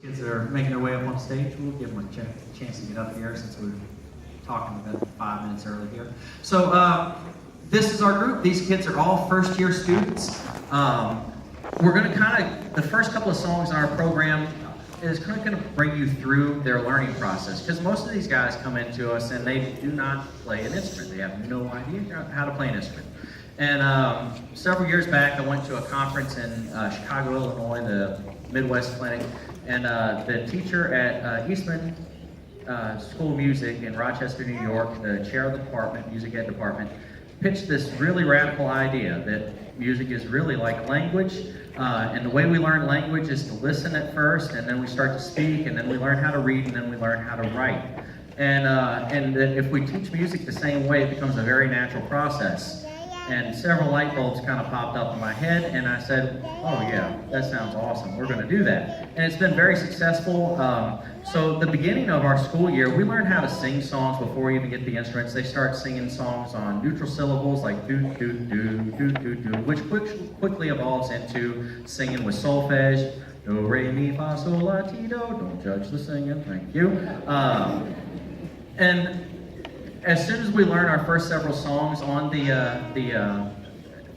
Kids that are making their way up on stage, we'll give them a chance to get up here since we're talking about 5 minutes early here. So this is our group. These kids are all first-year students. We're going to the first couple of songs in our program is kind of going to bring you through their learning process, because most of these guys come into us and they do not play an instrument. They have no idea how to play an instrument. And several years back, I went to a conference in Chicago, Illinois, the Midwest Clinic, and the teacher at Eastman School of Music in Rochester, New York, the chair of the department, music ed department, pitched this really radical idea that music is really like language, and the way we learn language is to listen at first, and then we start to speak, and then we learn how to read, and then we learn how to write. And that if we teach music the same way, it becomes a very natural process. And several light bulbs kind of popped up in my head, and I said, oh yeah, that sounds awesome, we're going to do that. And it's been very successful. So the beginning of our school year, we learn how to sing songs before we even get the instruments. They start singing songs on neutral syllables like do, do, do, do, do, do, which quickly evolves into singing with solfege. Do, re, mi, fa, sol, la, ti, do. Don't judge the singing, thank you. And as soon as we learn our first several songs on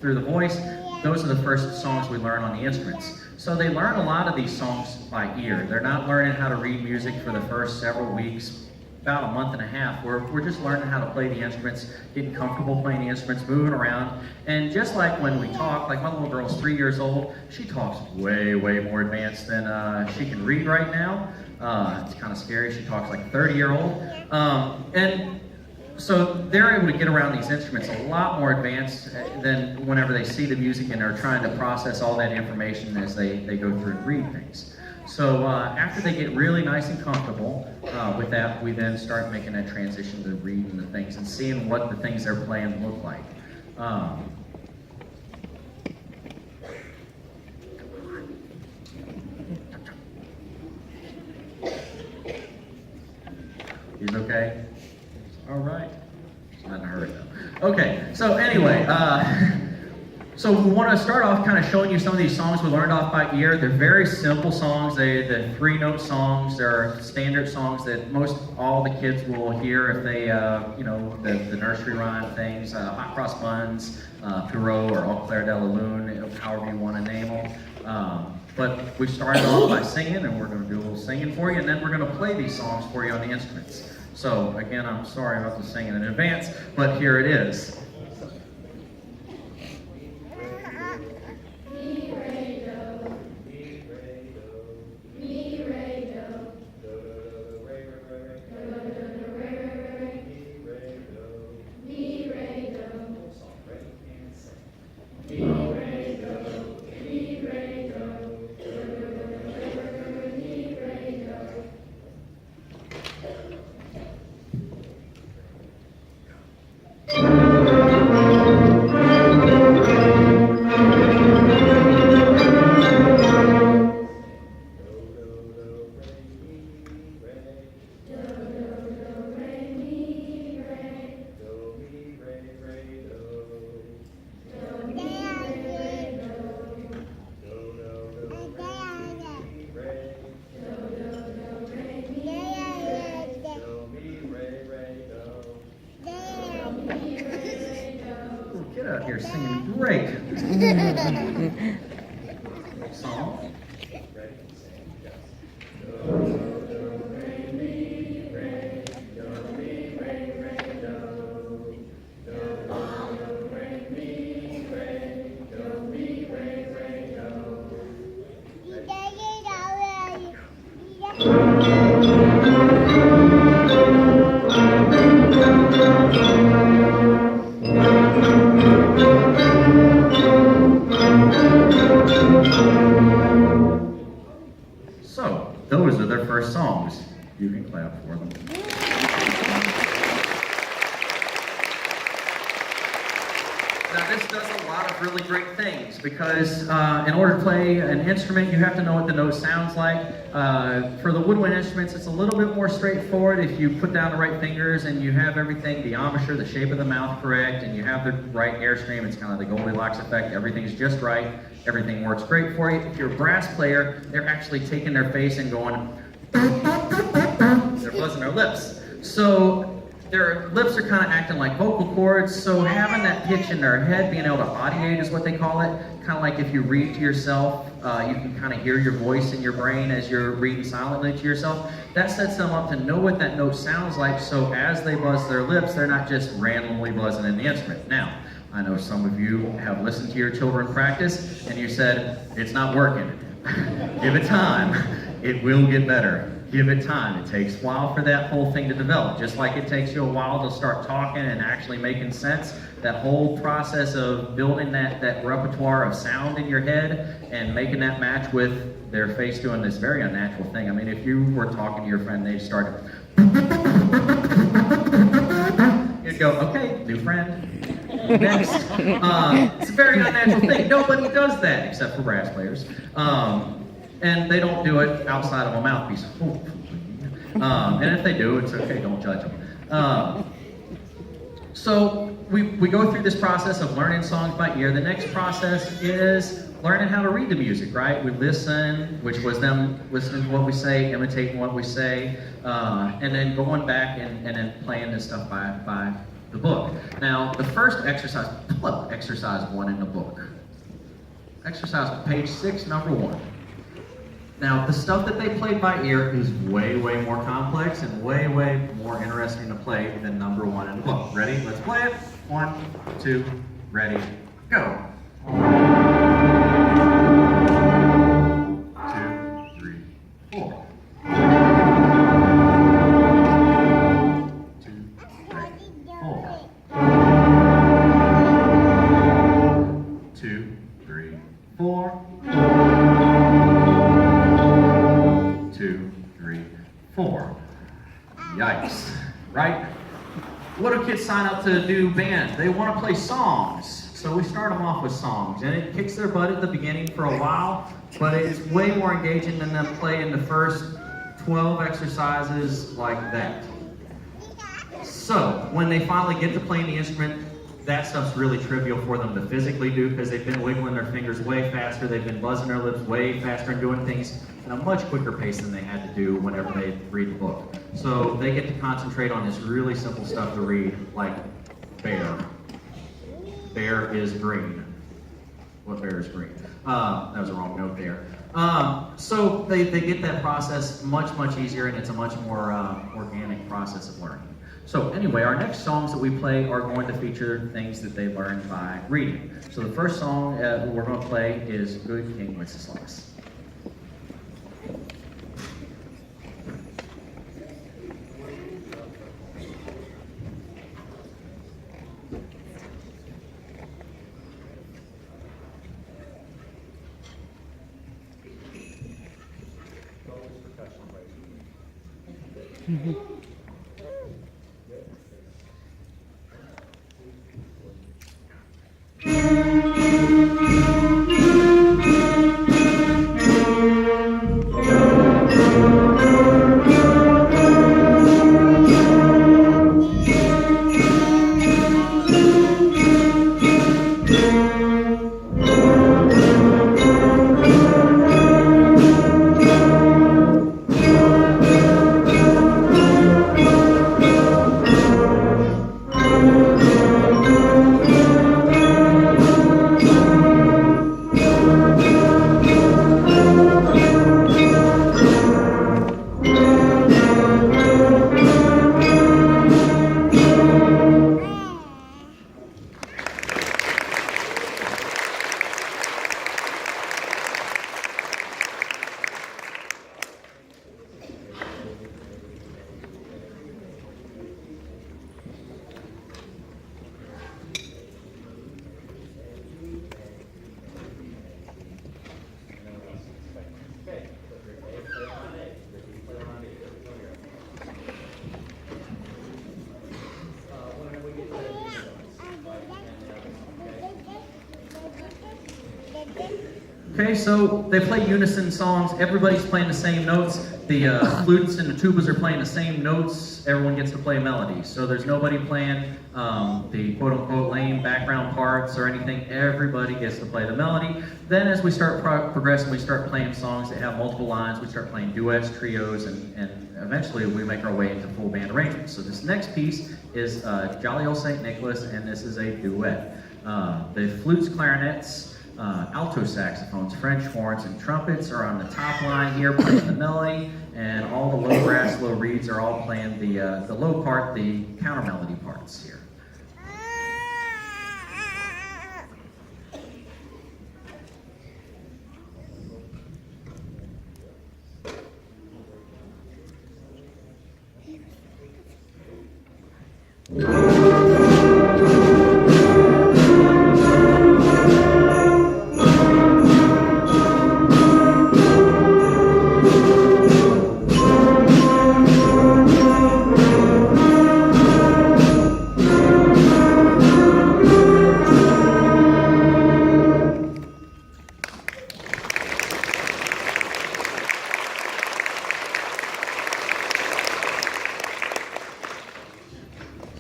through the voice, those are the first songs we learn on the instruments. So they learn a lot of these songs by ear. They're not learning how to read music for the first several weeks, about a month and a half. We're just learning how to play the instruments, getting comfortable playing the instruments, moving around. And just like when we talk, like my little girl's 3 years old, she talks way, way more advanced than she can read right now. It's kind of scary. She talks like a 30-year-old. And so they're able to get around these instruments a lot more advanced than whenever they see the music and are trying to process all that information as they go through and read things. So after they get really nice and comfortable with that, we then start making that transition to reading the things and seeing what the things they're playing look like. He's okay? All right. Not in a hurry though. Okay, so anyway, so we want to start off kind of showing you some of these songs we learned off by ear. They're very simple songs. They're 3-note songs. They're standard songs that all the kids will hear if they, the nursery rhyme things, Hot Cross Buns, Pierrot, or Au Clair de la Lune, however you want to name them. But we started off by singing, and we're going to do a little singing for you, and then we're going to play these songs for you on the instruments. So again, I'm sorry about the singing in advance, but here it is. Out here singing great. Song. So, those are their first songs. You can clap for them. Now this does a lot of really great things because in order to play an instrument, you have to know what the note sounds like. For the woodwind instruments, it's a little bit more straightforward if you put down the right fingers and you have everything, the embouchure, the shape of the mouth correct, and you have the right airstream. It's kind of the Goldilocks effect. Everything's just right. Everything works great for you. If you're a brass player, they're actually taking their face and going, they're buzzing their lips. So their lips are kind of acting like vocal cords, so having that pitch in their head, being able to audiate is what they call it. Kind of like if you read to yourself, you can kind of hear your voice in your brain as you're reading silently to yourself. That sets them up to know what that note sounds like, so as they buzz their lips, they're not just randomly buzzing in the instrument. Now, I know some of you have listened to your children practice, and you said, it's not working. Give it time. It will get better. Give it time. It takes a while for that whole thing to develop. Just like it takes you a while to start talking and actually making sense, that whole process of building that repertoire of sound in your head and making that match with their face doing this very unnatural thing. I mean, if you were talking to your friend and they started, you'd go, okay, new friend. Next. It's a very unnatural thing. Nobody does that except for brass players. And they don't do it outside of a mouthpiece. And if they do, it's okay, don't judge them. So we go through this process of learning songs by ear. The next process is learning how to read the music, right? We listen, which was them listening to what we say, imitating what we say, and then going back and then playing this stuff by the book. Now, the first exercise, pull up exercise 1 in the book. Exercise, page 6, number 1. Now, the stuff that they played by ear is way, way more complex and way, way more interesting to play than number 1 in the book. Ready? Let's play it. 1, 2, ready, go. 2, 3, 4. 2, 3, 4. 2, 3, 4. 2, 3, 4. Yikes, right? What do kids sign up to do band? They want to play songs. So we start them off with songs. And it kicks their butt at the beginning for a while, but it's way more engaging than them playing the first 12 exercises like that. So when they finally get to playing the instrument, that stuff's really trivial for them to physically do because they've been wiggling their fingers way faster, they've been buzzing their lips way faster and doing things at a much quicker pace than they had to do whenever they read the book. So they get to concentrate on this really simple stuff to read, like bear. Bear is green. What bear is green? That was a wrong note there. So they get that process much, much easier, and it's a much more organic process of learning. So anyway, our next songs that we play are going to feature things that they learned by reading. So the first song we're going to play is Good King Wenceslas. Okay, so they play unison songs. Everybody's playing the same notes. The flutes and the tubas are playing the same notes. Everyone gets to play melodies. So there's nobody playing the quote-unquote lame background parts or anything. Everybody gets to play the melody. Then as we start progressing, we start playing songs that have multiple lines. We start playing duets, trios, and eventually we make our way into full band arrangements. So this next piece is Jolly Old St. Nicholas, and this is a duet. The flutes, clarinets, alto saxophones, French horns, and trumpets are on the top line here playing the melody, and all the low brass, low reeds are all playing the low part, the counter melody parts here.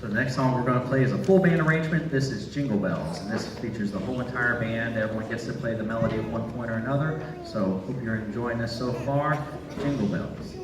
So the next song we're going to play is a full band arrangement. This is Jingle Bells, and this features the whole entire band. Everyone gets to play the melody at one point or another. So hope you're enjoying this so far. Jingle Bells.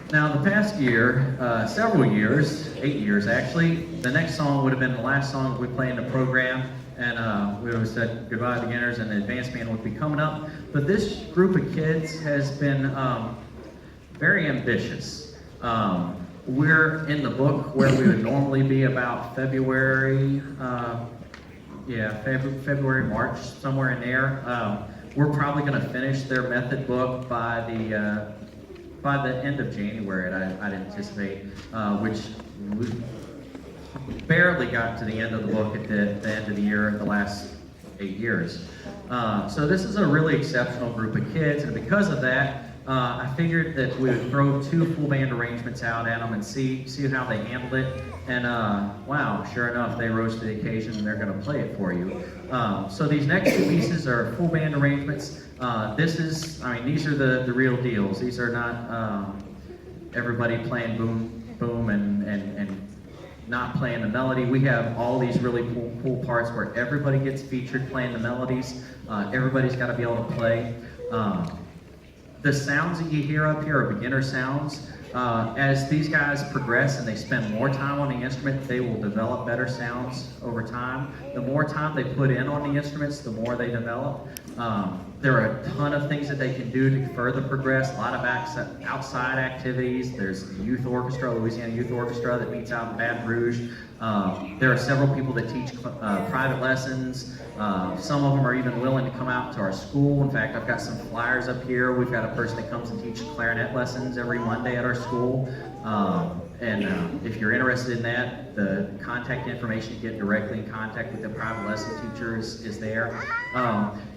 Now, the past year, several years, 8 years actually, the next song would have been the last song we play in the program, and we would have said goodbye to beginners, and the advanced band would be coming up. But this group of kids has been very ambitious. We're in the book where we would normally be about February, February, March, somewhere in there. We're probably going to finish their method book by the end of January, I'd anticipate, which we barely got to the end of the book at the end of the year, the last 8 years. So this is a really exceptional group of kids, and because of that, I figured that we would throw 2 full band arrangements out at them and see how they handled it. And wow, sure enough, they rose to the occasion and they're going to play it for you. So these next 2 pieces are full band arrangements. These are the real deals. These are not everybody playing boom, boom, and not playing the melody. We have all these really cool parts where everybody gets featured playing the melodies. Everybody's got to be able to play. The sounds that you hear up here are beginner sounds. As these guys progress and they spend more time on the instrument, they will develop better sounds over time. The more time they put in on the instruments, the more they develop. There are a ton of things that they can do to further progress, a lot of outside activities. There's the youth orchestra, Louisiana Youth Orchestra, that meets out in Baton Rouge. There are several people that teach private lessons. Some of them are even willing to come out to our school. In fact, I've got some flyers up here. We've got a person that comes and teaches clarinet lessons every Monday at our school. If you're interested in that, the contact information to get directly in contact with the private lesson teacher is there.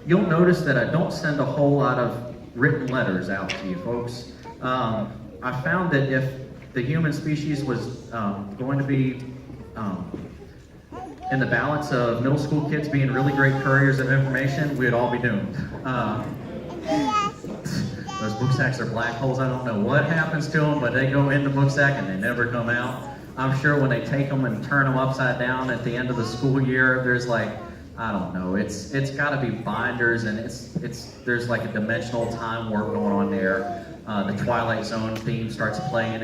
You'll notice that I don't send a whole lot of written letters out to you folks. I found that if the human species was going to be in the balance of middle school kids being really great couriers of information, we'd all be doomed. Those book sacks are black holes. I don't know what happens to them, but they go in the book sack and they never come out. I'm sure when they take them and turn them upside down at the end of the school year, there's like, I don't know, it's got to be binders, and there's like a dimensional time warp going on there. The Twilight Zone theme starts playing.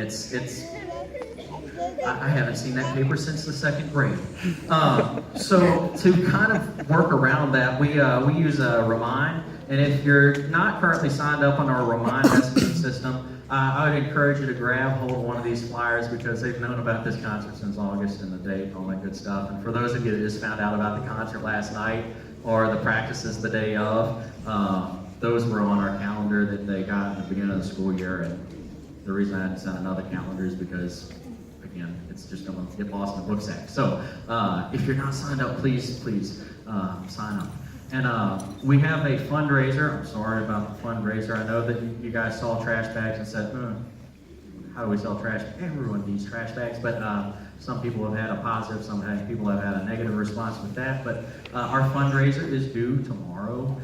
I haven't seen that paper since the second grade. So to kind of work around that, we use Remind. And if you're not currently signed up on our Remind messaging system, I would encourage you to grab hold of one of these flyers, because they've known about this concert since August and the date and all that good stuff. And for those of you that just found out about the concert last night or the practices the day of, those were on our calendar that they got at the beginning of the school year. And the reason I had to send another calendar is because, again, it's just going to get lost in the book sack. So if you're not signed up, please sign up. And we have a fundraiser. I'm sorry about the fundraiser. I know that you guys saw trash bags and said, how do we sell trash? Everyone needs trash bags, but some people have had a positive, people have had a negative response with that. But our fundraiser is due tomorrow.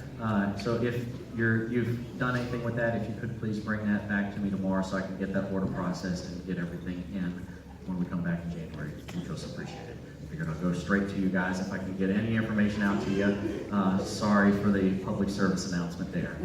So if you've done anything with that, if you could please bring that back to me tomorrow so I can get that order processed and get everything in when we come back in January. We just appreciate it. Figured I'll go straight to you guys if I can get any information out to you. Sorry for the public service announcement there.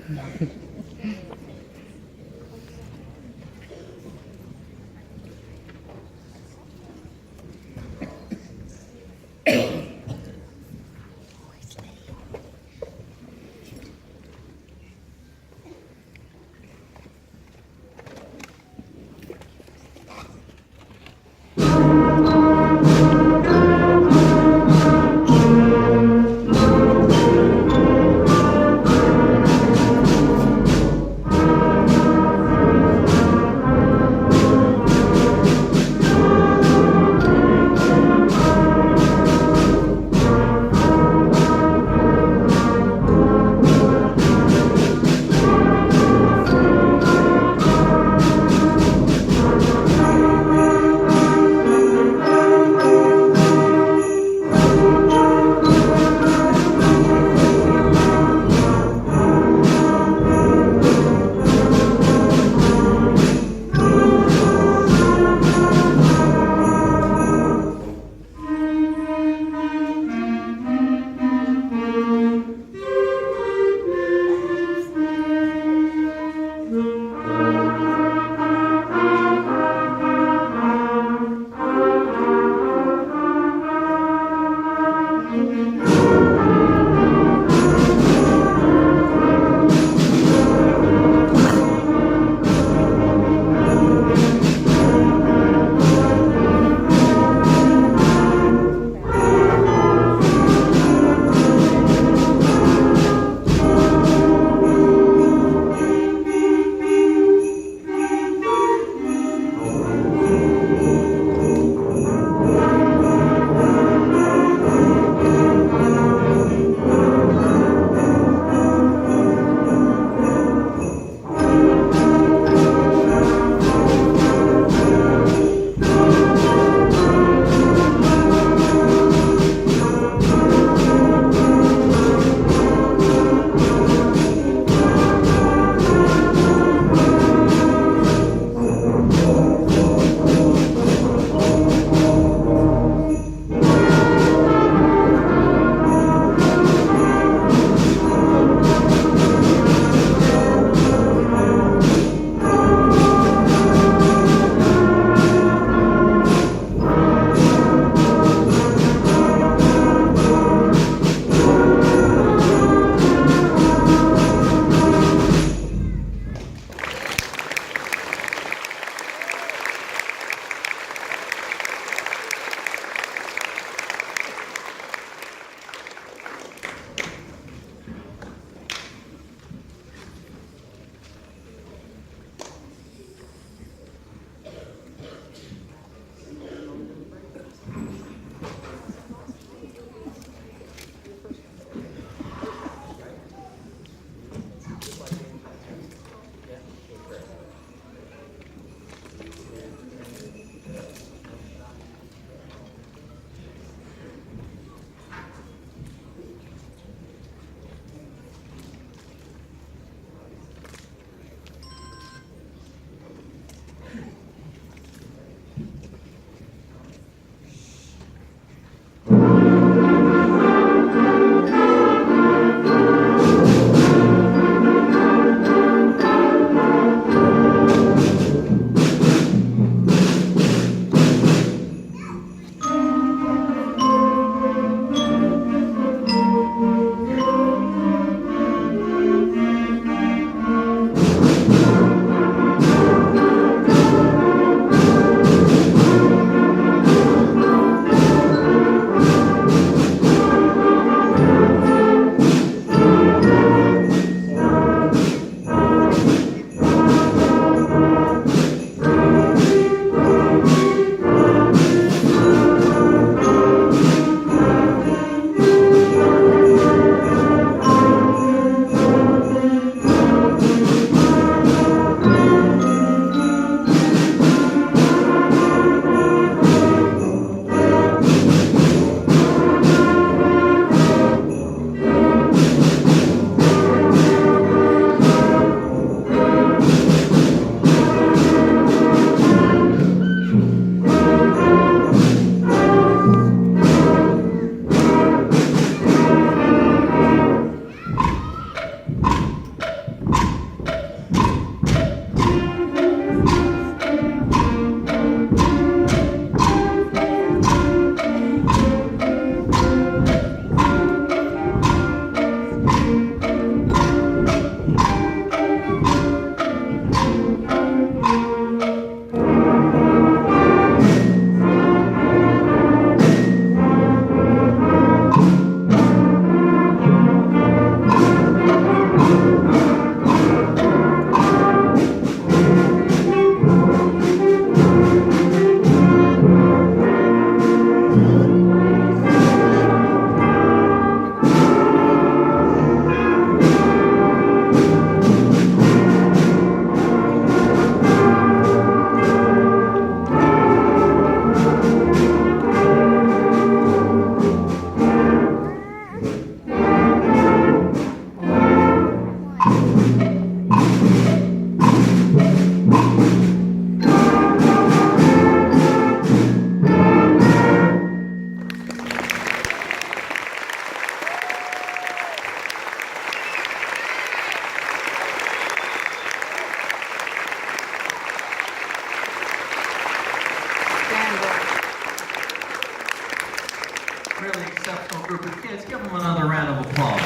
Really exceptional group of kids. Give them another round of applause.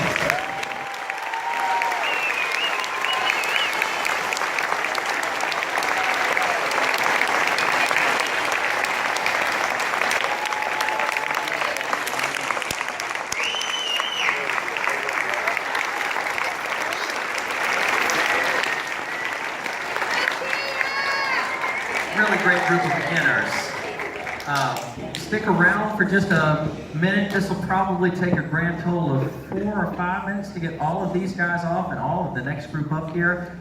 Really great group of beginners. Stick around for just a minute. This will probably take a grand total of 4 or 5 minutes to get all of these guys off and all of the next group up here.